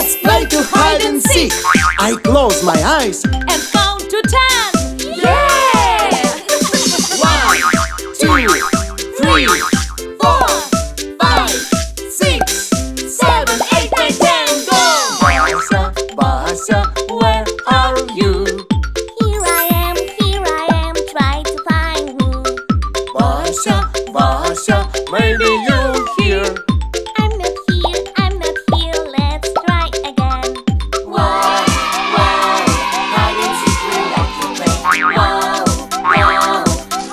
Let's play to hide and seek. I close my eyes and count to 10. Yeah! 1, 2, 3, 4, 5, 6, 7, 8, 9, 10. Go! Basa, Basa, where are you? Here I am, try to find me. Basa, Basa, maybe you're here. I'm not here, let's try again. Wow, wow, hide and seek we like to play. Wow, wow,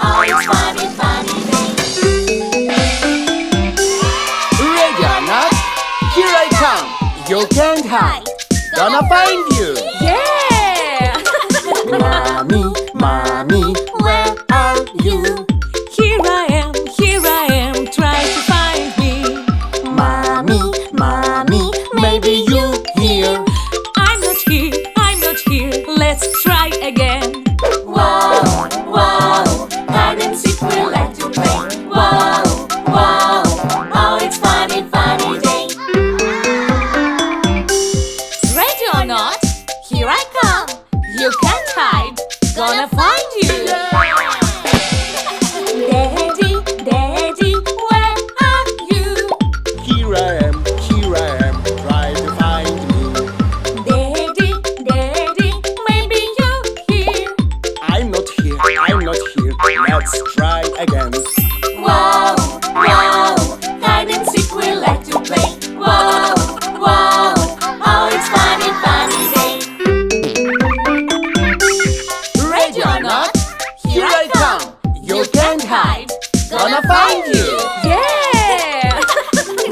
oh it's funny, funny day. Ready or not, here I come. You can't hide, gonna find you. Yeah! Mommy, Mommy, where are you? Here I am, try to find me. Mommy, Mommy, maybe you here. I'm not here, let's try again. Wow, wow, hide and seek we like to play. Wow, wow, oh it's funny, funny day. Ready or not, here I come. You can't hide, gonna find you. Daddy, where are you? Here I am, try to find me. Daddy, maybe you here. I'm not here, let's try again. Wow, wow, hide and seek we like to play. Wow, wow, oh it's funny, funny day. Ready or not, here I come. You can't hide, Gonna find you. Yeah!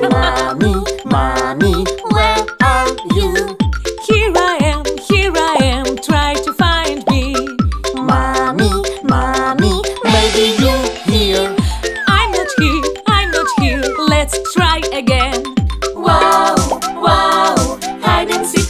Mommy, Mommy, where are you? Here I am, try to find me. Mommy, Mommy, maybe you here. I'm not here, let's try again. Wow, wow, hide and seek